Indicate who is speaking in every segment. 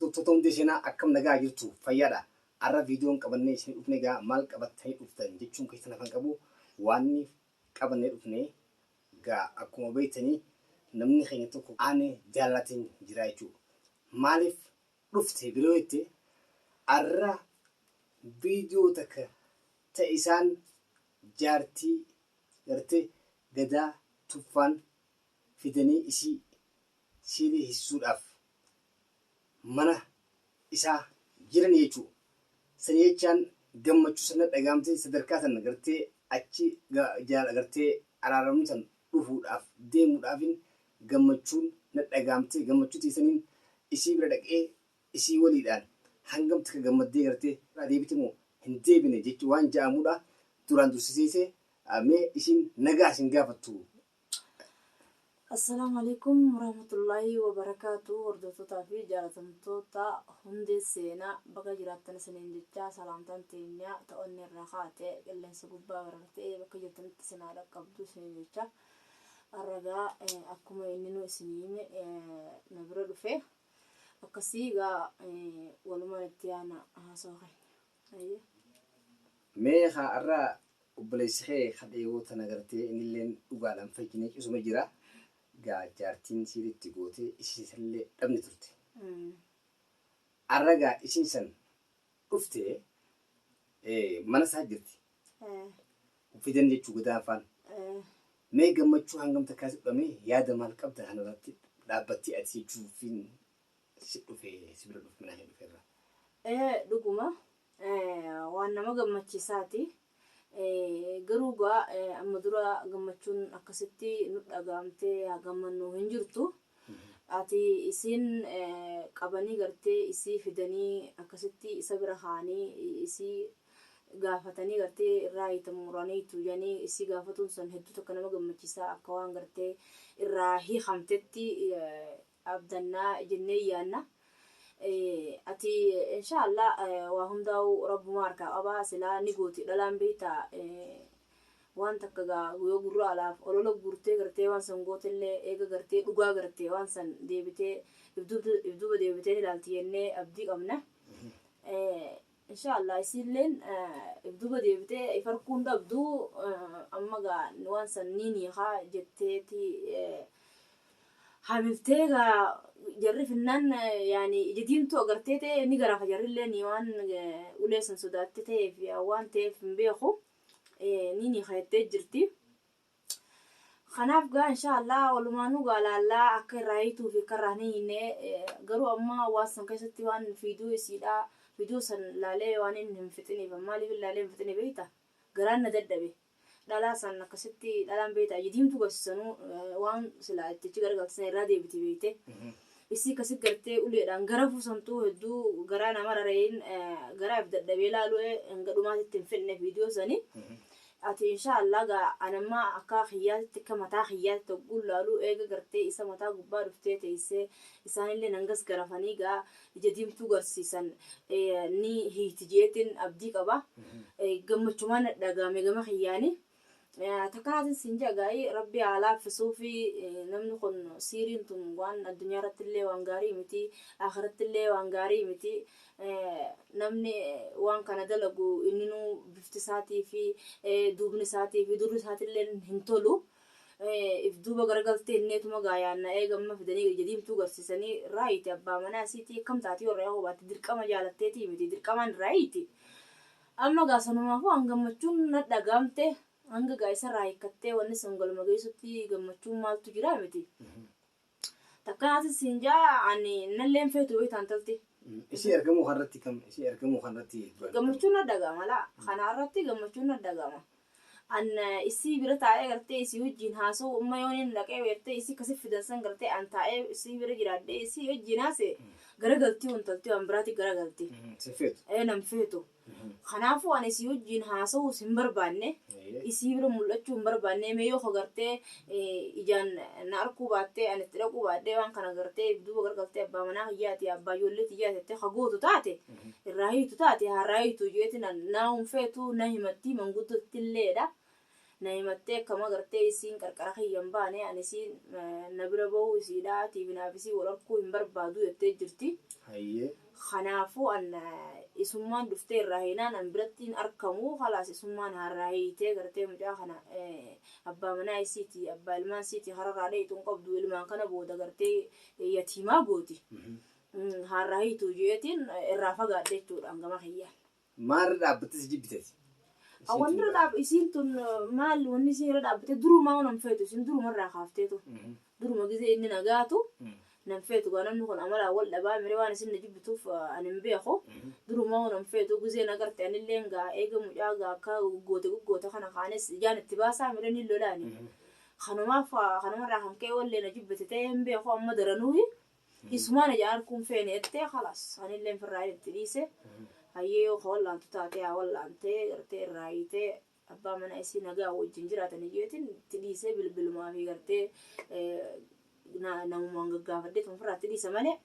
Speaker 1: hordoftoota hundi seenaa akkam nagaa jirtu fayyaadha. Arra viidiyoon qabannee isin dhufne gaa maal qabattanii dhuftan jechuun keessan afaan qabu waan qabannee dhufne gaa akkuma beektanii namni keenya tokko aanee jaalatiin jira jechuudha. Maaliif dhufte biroo itti arra viidiyoo takka ta'e isaan jaartii gartee gadaa tuffaan fidanii isii siidii hisuudhaaf mana isaa jiran jechuudha. Sani jechaan gammachuu sana dhagaamtee sadarkaa sana gartee achi gartee araaramuu san dhufuudhaaf deemuudhaafin gammachuun na dhagaamtee gammachuu tiisaniin isii bira dhaqee isii waliidhaan hangam takka gammaddee gartee deebite moo hin deebine jechuu waan ja'amuudha. Duraan dursisiisee mee isiin nagaa isin gaafattu.
Speaker 2: Assalamu alaikum warahmatullahi wabarakatuh. Hordoftoota fi jaalatamtoota hundi seenaa bakka jiraattan isiniin jecha salaamtaan teenya ta'onni irraa kaatee qilleensa gubbaa barartee bakka jirtanitti isinaa dhaqqabdu isiniin jecha arragaa akkuma inni nu isiniin na bira dhufe akkasii gaa walumaan itti yaana haasawaa keenya.
Speaker 1: Mee haa arraa obboleessi kee kadheewoota nagartee innilleen dhugaadhaan fayyinee cisuma jira. Gaa jaartiin siiritti gootee isiisallee dhabni turte. Arragaa isiin san dhuftee mana isaa jirti. Fidan jechuu godaa afaan. Mee gammachuu hangam takkaas dhufamee yaada maal qabda kanarratti dhaabbattee ati jechuufiin si dhufee si bira dhufe mana kee dhufeerra.
Speaker 2: Dhuguma waan nama gammachiisaati. Garuu gaa amma dura gammachuun akkasitti nu dhagaamtee gammannu hin jirtu. Ati isiin qabanii gartee isii fidanii akkasitti isa bira kaanii isii gaafatanii gartee irraa hiitamuraniitu jedhanii isii gaafatuun san hedduu tokko nama gammachiisaa akka waan gartee irraa hiikamtetti abdannaa jennee yaanna. Ati inshallah waa hundaa'u rabbuma harkaa qabaa silaa ni gooti dhalaan beektaa waan takka gaa yoo gurra alaaf olola gurtee gartee waan san gootellee eega gartee dhugaa gartee waan san deebitee ibduuba deebitee ilaalti jennee abdii qabna. Inshallah isiilleen ibduuba deebitee ifarkuun dhabduu amma gaa waan san ni haa jetteeti hamiltee gaa jarri finnan yani jadiimtu agartee ta'e ni garaafa jarrillee ni waan uleessan sodaatte ta'eef waan ta'eef hin beeku ni hayattee jirti. Kanaaf gaa inshallah walumaanuu gaa laallaa akka irraa hiituu fi akka irraa hin hiine garuu amma waan san keessatti waan fiiduu isiidhaa fiiduu san laalee waan hin fixiniif maaliif laalee hin fixine beekta garaan na dadhabe. Dhalaa san akkasitti dhalaan beektaa jadiimtu garsiisanuu waan silaa itti gargalchisan irraa deebiti beekte. Isii kasi gartee uleedhaan gara fuusantuu hedduu garaa nama rareen garaaf dadhabee laalu'ee hanga dhumaatitti hin fedne viidiyoo sanii. Ati inshallah gaa anammaa akka xiyyaatti akka mataa xiyyaatti tokkoon laaluu eega gartee isa mataa gubbaa dhuftee teessee isaanillee nangas garafanii gaa ija diimtuu garsiisan ni hiiti jeetiin abdii qaba. Gammachumaan dhagaame gama xiyyaanii. Takkanaatiin sinjaa gaa'ii rabbi alaafisuu fi namni kun siiriin tun waan addunyaa irrattillee waan gaarii miti akhirattillee waan gaarii miti. Namni waan kana dalagu innuu bifti isaatii fi duubni isaatii fi durri isaatillee hin tolu. If duuba garagaltee inneetuma gaayaanna eegamma fidanii jadiimtuu garsiisanii raayiti abbaa manaa isiitii akkam taatii warra yoo baatti dirqama jaalatteetii miti dirqamaan raayiti. Amma gaasanumaafuu hangammachuun na dhagaamte. Hanga gaa'isa raayikattee wanni san galma geessutti gammachuun maaltu jira miti. Takkanaatiin sinjaa ani nalleen feetu beektaan talti.
Speaker 1: Isii ergamuu kanarratti kam isii ergamuu kanarratti
Speaker 2: gammachuun na dhagama laa kanaarratti gammachuun na dhagama. An isii bira taa'ee gartee isii wajjin haasa'u umma yooniin dhaqee weertee isii kasi fidansan gartee an taa'ee isii bira jiraadhee isii wajjin haasa'e garagaltii wantaltii waan biraatti garagaltii. Nam feetu. Kanaafuu ani isii wajjin haasa'uu hin barbaanne isii bira mul'achuu hin barbaanne mee yoo gartee ijaan na arkuu baattee ani itti dhaquu baaddee waan kana gartee duuba garagaltee abbaa manaa hiyyaati abbaa ijoollee hiyyaati hagootu taate irraa hiitu taate harraa hiitu jeetiin na hunfeetu na himatti manguddottiilleedha. Na himattee akkama gartee isiin qarqara hiyyan baane ani isiin na bira bahuu isiidhaa tiifinaaf isii wal arkuu hin barbaadu jettee jirti. kanaafuu an isummaan dhuftee irraa heenaan an birattiin arkamuu halaas isummaan harraa hiitee gartee mucaa kana abbaa manaa isiiti abbaa ilmaan isiiti hararraa dheeytuun qabdu ilmaan kana booda gartee yatiimaa gooti harraa hiituu jeetiin irraa fagaadhe jechuudha hangama kiyyaan.
Speaker 1: Maal dhaabbattee jibbiteeti?
Speaker 2: Wanni dhaab isiin tun maal wanni isiin irra dhaabbattee durumaa nam feetu isiin durumarraa kaafteetu duruma gisee inni nagaatu nam feetu gaa namni kun amala wal dhabaa miree waan isin jibbituuf ani hin beeku durumaa nam feetu gisee nagarte anillee gaa eega mucaa gaa akka guggoota kana kaanes ijaan itti baasaa miree ni lolaani kanumarraa kan ka'e wallee na jibbite ta'ee hin beeku amma daranuuyi isumaan ijaan kun feene ettee khalaas anillee firraa itti dhiise. Hayyee wallaan taatee wallaantee gartee irraa hiitee abbaa manaa isii nagaa wajjin jiraatan ijeetiin itti dhiisee bilbilumaa fi gartee namumaan gaggaafadhee tunfirraa itti dhiisa malee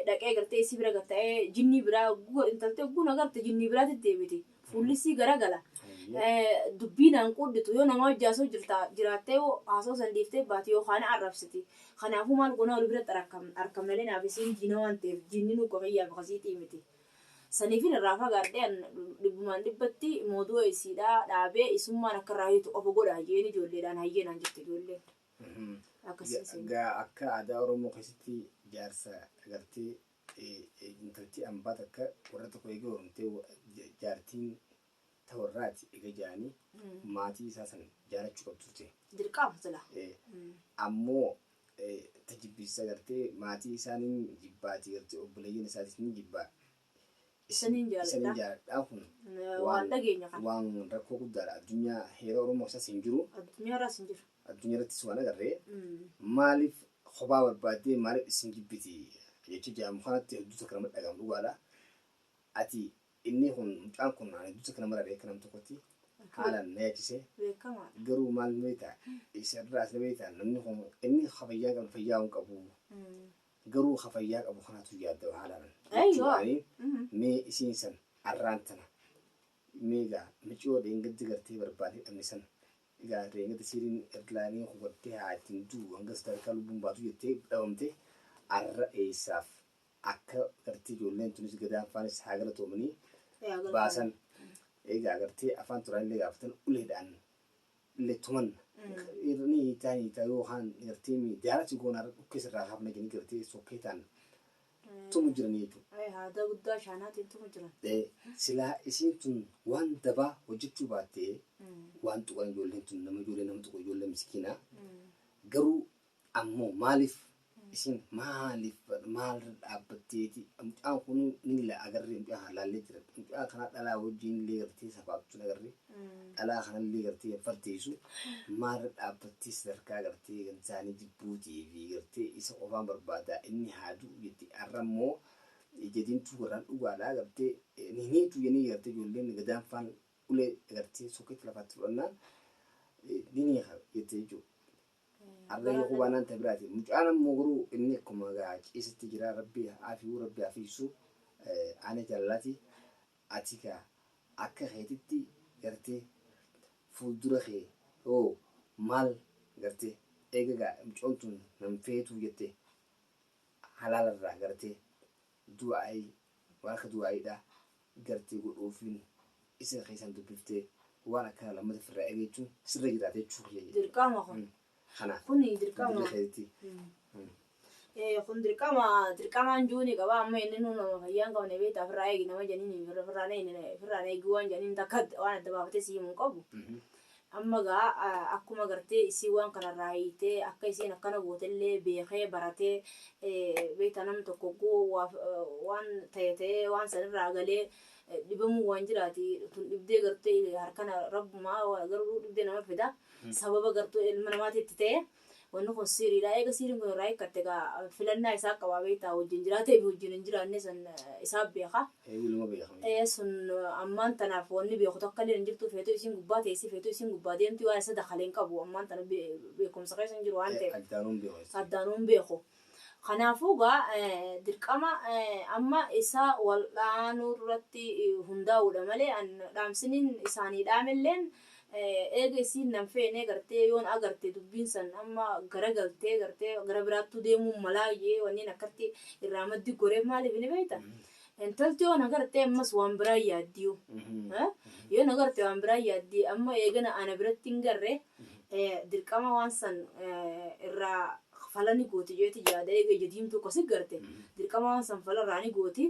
Speaker 2: dhaqee gartee isii bira gatta'ee jinnii biraa intaltee guna garte jinnii biraatti deebiti fuullisii garagala dubbiin an qudditu yoo nama hojjaasoo jiraattee haasoo sandiiftee baate yookaan arrabsiti kanaafuu maal gonaa ol biratti arkamnalee naaf isiin jina waan ta'eef jinni nu qofayyaafi kasiitii miti. Saniifin irraa fagaadheen dhibbumaan dhibbatti mooduu isiidhaa dhaabee isummaan akka raayitu ofa godhaa jeen ijoolleedhaan hayyeenaan jirti ijoolleen.
Speaker 1: Akka aadaa Oromoo keessatti jaarsa agartee intalti ambaa takka warra tokko eegee horumtee jaartiin ta'urraati eega jaanii maatii isaa san jaalachuu qabdu turte.
Speaker 2: Dirqama sila.
Speaker 1: Ammoo tajibbiisa agartee maatii isaaniin jibbaatii gartee obboleeyyiin isaatis ni jibbaa.
Speaker 2: Isanin
Speaker 1: jaaladhaa kun
Speaker 2: waan dhageenya kana.
Speaker 1: Waan rakkoo guddaadha. Addunyaa heera Oromoo isaas hin jiru.
Speaker 2: Addunyaa irraas hin jiru.
Speaker 1: Addunyaa irrattis waan agarree maaliif kophaa barbaaddee maaliif isin jibbiti jechuun jedhamu kanatti hedduutu akka namatti dhagahamu dhugaadha. Ati inni kun mucaan kun hedduutu akka nama raree akka nam tokkotti haalaan na yaachise. Garuu maal beektaa isa irraas na beektaa namni kun inni fayyaa qabu fayyaa hin qabu. Garuu fayyaa qabu kanaatu yaadda haalaan. Mee isiin san arraan tana meegaa micoo dheengatti gartee barbaadee dhabne san egaa dheengatti siiriin ergilaanii hubattee haa ittiin duu hanga sadarkaa lubbuun baatu jettee dhabamte arra eessaaf akka gartee ijoolleen tunis gadaan faanis haa galatoomanii baasan egaa gartee afaan turaanillee gaafatan uleedhaan illee tuman irni hiitaa yookaan gartee jaalatti goonaa dhukkeessirraa hafna jenii gartee sokkeetaan tumu jiranii jechuudha.
Speaker 2: Aadaa guddaa shaanaatiin tumu jiran.
Speaker 1: Silaa isiin tun waan dabaa hojjechuu baattee waan tuqan ijoolleen tun nama tuqu ijoollee miskiinaa. Garuu ammoo maaliif isiin maal dhaabbatteeti mucaan kun ni agarree mucaa halaallee jira. Mucaa kana dhalaa wajjin illee gartee safaatuun agarree dhalaa kanallee gartee farteessu maal dhaabbattee sadarkaa gartee gansaanii jibbuutii fi gartee isa qofaan barbaadaa inni haaduu jetti arrammoo jedintu warraan dhugaadhaa gartee ni hiitu jennee gartee ijoolleen gadaan faan ulee gartee sokkeetti lafaatti fudhannaan ni hiika jettee jechuudha. Arra yoo kubaanaan ta'e biraati mucaan ammoo garuu inni akkuma gaa ciisatti jira rabbi hafiisu ana jaalati ati kaa akka keetitti gartee fuuldura kee oo maal gartee eega gaa mucoon tun nam feetuu jettee halaalarraa gartee du'aayii waan akka du'aayiidhaa gartee godhuufiin isa keessan dubbiftee waan akkana lammata firraa eegachuun sirra jiraate jechuudha.
Speaker 2: Dirqama kun. Kuni dirqama. Kun dirqamaan juuni qaba amma inni nu nama fayyaan qabne beektaa firraa eegi nama janiin firraan eegi waan janiin takka waan adda baafatee si himu qabu. Amma gaa akkuma gartee isii waan kanarraa hiitee akka isiin akkana gootellee beekee baratee beektaa nam tokko waan ta'ee waan sanirraa galee dhibamuu waan jiraati tun dhibdee gartee harkana rabbumaa garuu dhibdee nama fida sababa gartuu ilma namaatiitti ta'e wanni kun siriidha eega siriin kun irraa hiikkatte gaa filannaa isaa qabaa beektaa wajjin jiraatee fi wajjin hin jiraanne san isaa beeka. Sun ammaan tanaaf wanni beeku tokko illee hin jirtu feetuu isiin gubbaa teessi feetuu isiin gubbaa deemti waan isa dakaleen qabu ammaan tana beekumsa keessa hin jiru waan ta'eef addaanuun beeku. Kanaafuu gaa dirqama amma isaa wal'aanuu irratti hundaa'uudha malee dhaamsiniin isaanii dhaamelleen eega isiin nan feene gartee yoon agarte dubbiin san amma garagaltee gartee gara biraattuu deemuun malaa jee wanneen akkatti irraa maddi goreef maaliif ni beekta. intalti yoo nagartee ammas waan biraa yaaddiyu yoo nagartee waan biraa yaaddii amma eegana ana biratti hin garree dirqama waan san irraa falani gooti jeeti yaada eega jadiimtu kosi garte dirqama waan san falarraani gooti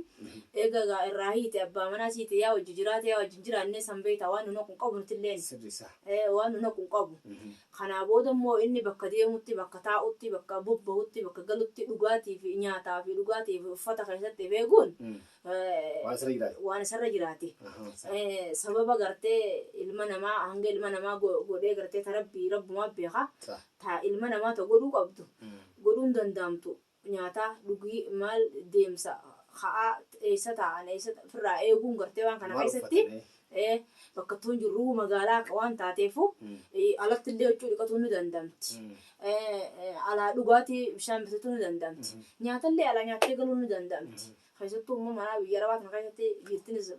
Speaker 2: eega irraa hiite abbaa manaa siite yaa wajji jiraate yaa wajji jiraannee san beeyta waan nuna kun qabu nutilleen waan nuna kun qabu kanaa booda immoo inni bakka deemutti bakka taa'utti bakka bobbahutti bakka galutti dhugaatii fi nyaataa fi dhugaatii fi uffata keessatti beekuun waan isarra jiraate sababa gartee ilma namaa hanga ilma namaa godhee gartee tarabbii rabbumaa beeka taa ilma namaa ta godhuu qabdu godhuun danda'amtu nyaataa dhugii maal deemsa haa eessa ta'an eessa firraa eeguun gartee waan kana keessatti bakka tun jirru magaalaa waan taateefu alatti illee huccuu dhiqatuu ni danda'amti alaa dhugaatii bishaan bitatuu ni danda'amti nyaatallee alaa nyaattee galuu ni danda'amti keessattuu immoo mana biyya arabaa kana keessatti jirtinis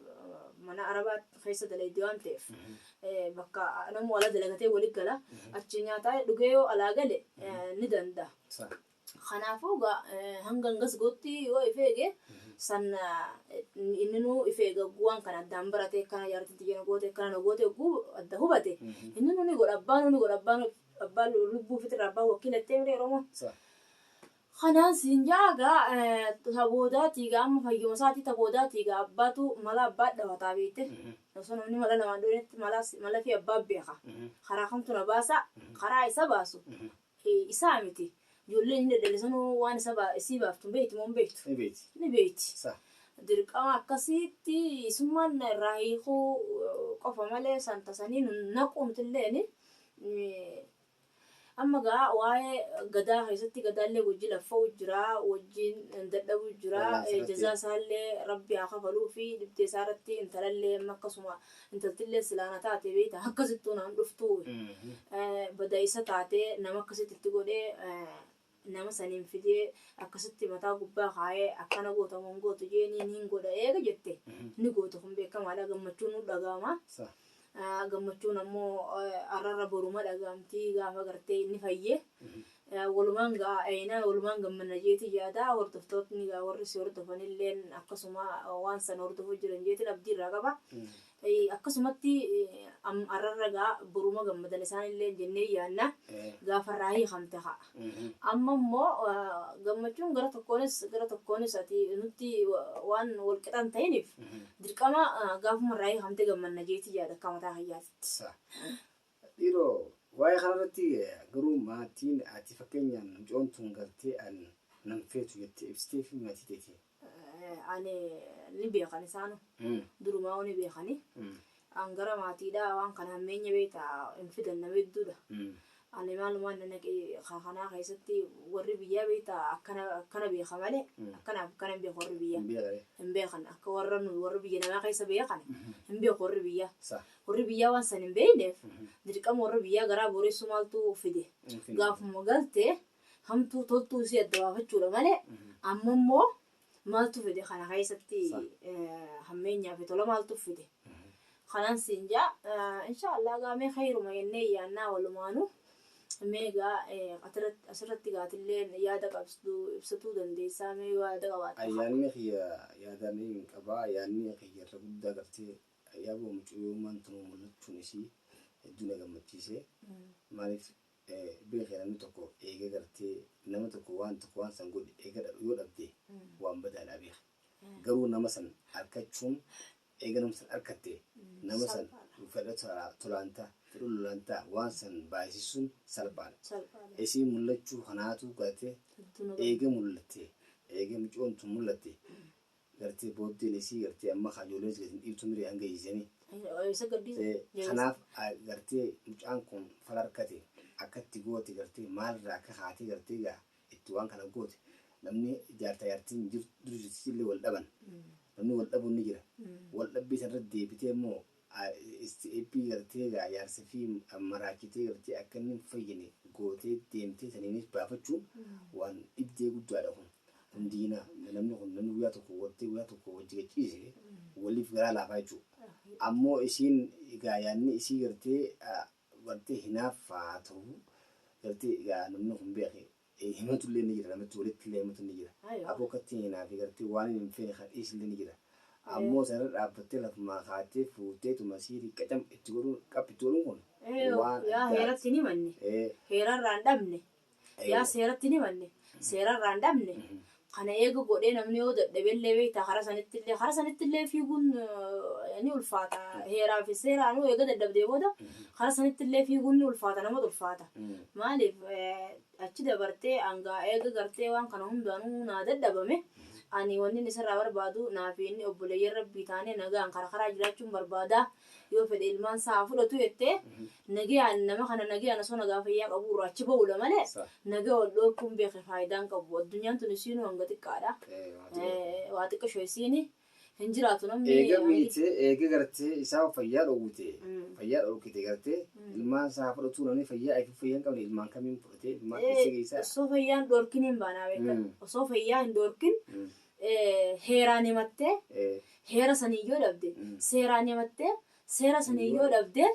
Speaker 2: mana arabaa keessa dalaydii waan ta'eef bakka namni wala dalagatee walitti gala achi nyaataa dhugee yoo alaa gale ni danda'a. Kanaafuu hanga hangas gootti yoo ifeege san inni nuu ifeega waan kana addaan barate kana jaartitti jena goote kana goote guu adda hubate inni nuu ni godha abbaan lubbuu fitira abbaan wakiilattee miree romo. Kanaan siin jaaga taboodaatii amma fayyuma isaatii taboodaatii abbaatu mala abbaa dhawataa beekte osoo namni mala namaan dhoofnetti mala fi abbaa beeka karaa kamtu na baasa karaa isa baasu isaa miti ijoolleen inni dadhalisanuu waan isii baaftu beekti moo beektu ni beekti dirqama akkasitti isummaan irraa hiikuu qofa malee santa sanii naquu nutilleen amma waa'ee gadaa keessatti gadaallee wajji laffa'u jira wajjiin dadhabuu jira jazaa isaallee rabbi haa kafaluu fi dhibdee isaarratti intalallee akkasuma intaltillee silaana taate beekta akkasittuu naan dhuftuu bada isa taatee nama akkasitti itti godhee nama saniin fidee akkasitti mataa gubbaa kaayee akkana gootamuun gootu jeeniin hin godha eega jette ni gootu kun beekamaadha gammachuun nu dhaga'ama. Gammachuun ammoo arrarra boruma dhagaamtii gaafa gartee inni fayyee walumaan walumaan gammanna jeeti yaada hordoftootni warri si hordofanilleen akkasuma waan san hordofuu jiran jeetiin abdii irraa qaba. Akkasumatti arrarra boruma gammadan isaanillee jennee yaanna gaafa raayii hamte haa. Amma immoo gammachuun gara tokkoonis ati nuti waan wal qixan ta'iniif dirqama gaafuma raayii hamte gammanna jeeti yaada akka mataa hayyaatitti.
Speaker 1: Dhiiroo waa'ee kanarratti garuu maatiin ati fakkeenyaan mucoon tun gartee nam feetu jettee ibsitee fi maatii teeti.
Speaker 2: Ani ni beekan isaanu durumaa ni beekani angara maatiidhaa waan kana hammeenya beektaa hin fidan nama hedduudha. Ani maalumaan kanaa keessatti warri biyyaa beektaa akkana beeka malee akkana hin beeku warri biyyaa hin beekan akka warri biyya namaa keessa beekan hin beeku warri biyyaa waan san hin beekneef dirqama warri biyyaa garaa boreessu maaltu fide gaafuma galtee hamtuu toltuu si adda baafachuudha malee amma immoo maaltu fide kana keessatti hammeenyaa fi tola maaltu fide kanaan siin jaa inshaallah gaamee khayruma jennee yaannaa walumaanuu meegaa asirratti gaatillee yaada qabsituu ibsatuu dandeessaa mee yaada qabaata.
Speaker 1: Ayyaanni kiyya yaadanii hin qabaa yaadni kiyya irra guddaa gartee yaaboo mucayyoomaan tunuu mul'achuun isii hedduu na gammachiisee maaliif beekee namni tokko eega gartee nama tokko waan san godhe eega yoo dhabdee waan badaadhaa beeka garuu nama san argachuun eega nama san argattee nama san fedha tolaantaa fedha lolaantaa waan san baay'isuun salphaadha. Isii mul'achuu kanaatu gartee eega mul'attee eega mucoon tun mul'attee gartee booddeen isii gartee amma kaajoolee gatiin dhiibtu miree hanga hiisanii. Kanaaf gartee mucaan kun falarkate akkatti goote gartee maalirraa akka haatee gartee itti waan kana goote namni jaartiin durjillee wal dhaban namni wal dhabuun ni jira wal dhabbii sanarra deebitee immoo istiippii gartee yaarsa fi maraakitee gartee akka inni fayyine gootee deemtee saniinis baafachuun waan dhibdee guddaadha kun hundiina namni kun namni guyyaa tokko wajji gachiise waliif garaa laafaa jechuudha. Ammoo isiin yaanni isii gartee hinaaf haa ta'u gartee namni kun beeke himatu illee ni jira namatti walitti illee himatu ni jira
Speaker 2: Aywa.
Speaker 1: abookatti hinaa fi gartee waan hin feene kan dhiis illee ni jira ammoo sana dhaabbattee lafumaa kaatee fuutee tuma siirii qacam itti godhuun itti godhuun kun
Speaker 2: yaa heeratti ni manne heerarraan dhabne yaa seeratti ni manne seerarraan dhabne kana eega godhee namni yoo dadhabellee beektaa hara sanittillee fiiguun ni ulfaata heeraa fi seeraanuu eega dadhabdee booda hara sanittillee fiiguun ni ulfaata namatti ulfaata maaliif achi dabartee hangaa eega gartee waan kana hundaanuu naa dadhabame ani wanni isarraa barbaadu naa fi inni obboleeyyan rabbii taanee nagaan karaa jiraachuun barbaada yoo fedhe ilmaan isaa fudhatu jettee nagaan nama kana nagaan osoo nagaa fayyaa qabu achi ba'uudha malee nagaa wal dhorkuun beeke faayidaan qabu addunyaan tun isiinuu hanga xiqqaadha waa xiqqa shoyisiini hin jiraatu namni
Speaker 1: eega gartee isaa fayyaa dhowwite gartee ilmaan isaa fudhatu namni fayyaa ifi fayyaan qabne ilmaan kamiin fudhatee ilmaan keessa geessaa
Speaker 2: osoo fayyaan dhorkin hin baanaa beekan osoo fayyaa hin dhorkin heeraan himattee heera saniyyoo dhabde seeraan himattee seera saniyyoo dhabde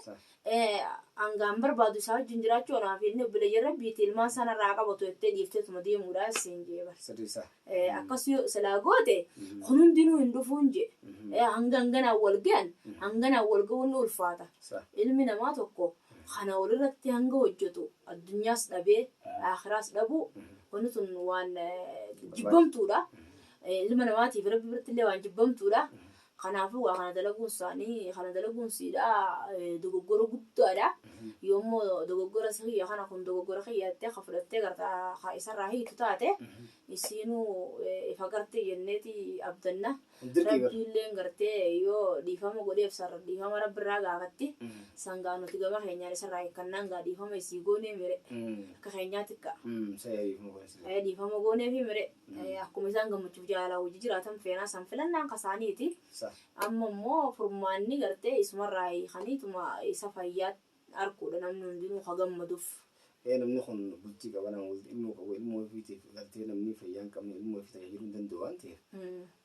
Speaker 2: hangaan barbaadu isaa wajjin jiraachuu onaa fi inni obboleeyyan rabbiiti ilmaan sanarraa qabatu jettee dhiifteetuma deemuudhaa siin jeeba akkas silaa goote kun hundinuu hin dhufuun jee hanganaan wal ga'uun ni ulfaata ilmi namaa tokko kana walirratti hanga hojjetu addunyaas dhabee akhiraas dhabu wanni tun waan jibbamtuudha ilma namaatiif rabbi biratti illee waan jibbamtuudha kanaafuu waa kana dalaguun isaanii kana dalaguun siidhaa dogoggora guddaadha yoommoo dogoggora siyya kana kun dogoggora kiyyattee ka fudhattee gartaa isarraa hiitu taate isiinuu ifa gartee jenneeti abdanna rabbiilleen gartee yoo dhiifama godheef sarra dhiifama rabbirraa gaafatti sangaa nuti gama keenyaan isarraa hiikkannaan gaa dhiifama isii goonee mire akka keenyaa xiqqa dhiifama goonee fi mire akkuma isaan gammachuuf jaalala hojii jiraatan feenaa san filannaan kasaaniiti amma immoo furmaanni gartee isumarraa hiikaniituma isa fayyaa arkuudha namni hundinuu ka gammaduuf.
Speaker 1: Namni kun bultii qabanaan walitti dhimmoo qabu ilmoo ofiitiif gartee namni fayyaa hin qabne ilmoo ofii tajaajiluu hin danda'u waan ta'eef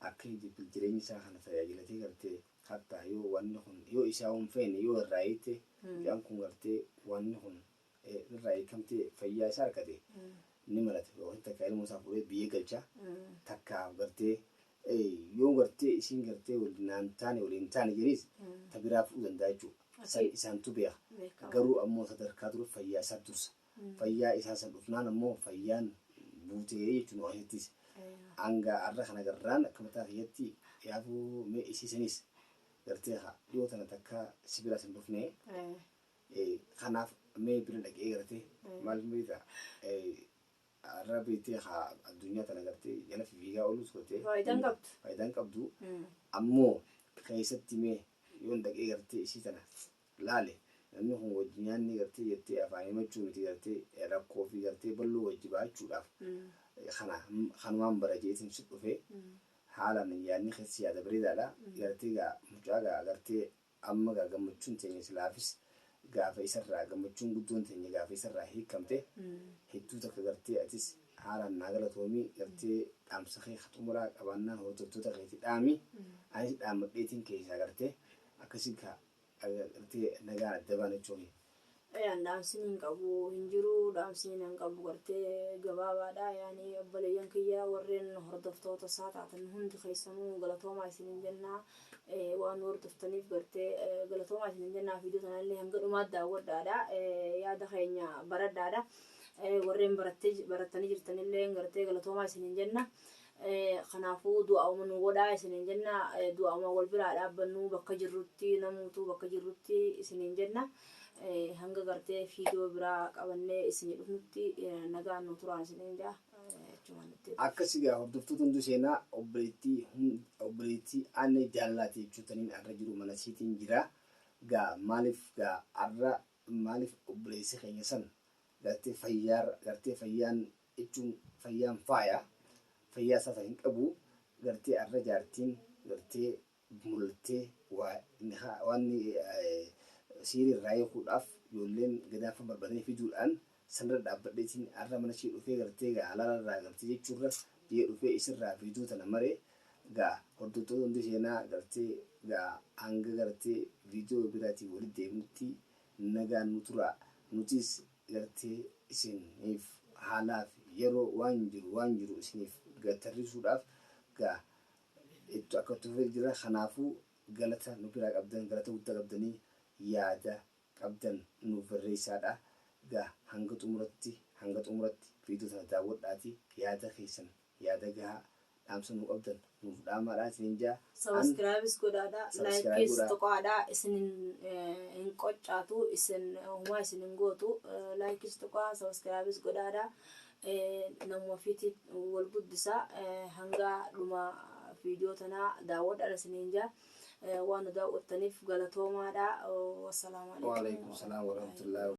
Speaker 1: akka jireenya isaa kana tajaajilatee gartee hattaa yoo wanni kun yoo isaa hin feene yoo irraa hiite midhaan kun gartee wanni kun irraa hiikamtee fayyaa isaa argate ni malata yookiin takka ilmoo isaa fuudhee biyyee galcha takka gartee yoo gartee isiin gartee waliin taane jedhis tabiraa fudhuu danda'a jechuudha. Isaantu beeka garuu ammoo sadarkaa dura fayyaa isaa dursa fayyaa isaa san dhufnaan ammoo fayyaan buutee jechuun waanittis hanga arra kana garraan akka mataa kiyyatti yaafuu mee isiisanis gartee dhiyoo tana takka sibira san dhufnee kanaaf mee bira dhaqee gartee maal meeta arra beetee addunyaa tana gartee jala fiigaa oolus gootee faayidaan qabdu ammoo keessatti mee yoon dhaqee gartee isii tana laale namni kun wajji nyaanni gartee jettee afaan himachuu miti gartee rakkoo fi gartee bal'oo wajji ba'achuudhaaf kanumaan bara jeetiin si dhufee haalaan yaadni keessi yaada bareedaadha gartee gaa mucaa gaa gartee amma gaa gammachuun teenya silaafis gaafa isarraa gammachuun guddoon teenya gaafa isarraa hiikamte hedduu takka gartee atis haalaan naa galatoomii gartee dhaamsa kee xumuraa qabaannaan hordoftoota keetii dhaami anis dhaammadheetiin keessaa gartee akkasii gartee nagaan adda baana jechuun.
Speaker 2: Dhaamsiin hin qabu hin jiru dhaamsiin hin qabu gartee gabaabaadha yaani obboleeyyan kiyyaa warreen hordoftoota isaa taatan hundi keessanuu galatoomaa isiniin jennaa waan hordoftaniif gartee galatoomaa isiniin jennaa viidiyoo sanallee hanga dhumaatti daawwadhaadha yaada keenya baradhaadha warreen barattanii jirtanillee gartee galatoomaa isiniin jenna. Kanaafuu du'aa'uma nu godhaa isiniin jenna du'aa'uma wal biraa dhaabbannu bakka jirrutti namuutu bakka jirrutti isiniin jenna hanga gartee viidiyoo biraa qabannee isinii dhufnutti nagaan nu turaan isiniin jaa
Speaker 1: akkasii gaa hordoftoota hundi seenaa obboleettii aannan jaalalaati jechuutaniin arra jiru mana siitiin jira gaa maaliif obboleessi keenya san gartee fayyaan jechuun fayyaan fayyaa isaa hin qabu gartee arra jaartiin gartee mul'attee waan siirii irraa eeguudhaaf ijoolleen gadaanfa barbaadanii fiduudhaan sanarra dhaabbadheetiin arra mana ishee dhufee gartee gaa alaarraa gartee jechuurra jee dhufee isirraa fiduu tana maree gaa hordoftoota hundi seenaa gartee gaa hanga gartee viidiyoo biraatiin walitti deemutti nagaan nu tura nutis gartee isiniif haalaaf yeroo waan jiru isiniif gatarrisuudhaaf gaa itti akka tufe jira. Kanaafuu galata nu biraa qabdan galata guddaa qabdanii yaada qabdan nuuf barreessaadha. Gaa hanga xumuratti viidiyoo sana daawwadhaatii yaada keessan yaada gahaa dhaamsa nu qabdan nuuf dhaamaadha. Isin jaa
Speaker 2: subscribe godhaadha, like tokkoodha, isin hin qoccaatu, isin huma isin hin gootu, like tokko subscribe godhaadha. Nama ofiitti wal guddisa hanga dhuma viidiyoo tanaa daawwadhaa isin jaa. Waan daawwattaniif galatoomaadha. Wassalaamu alaikum.
Speaker 1: Wa alaikum salaam wa rahmatullahi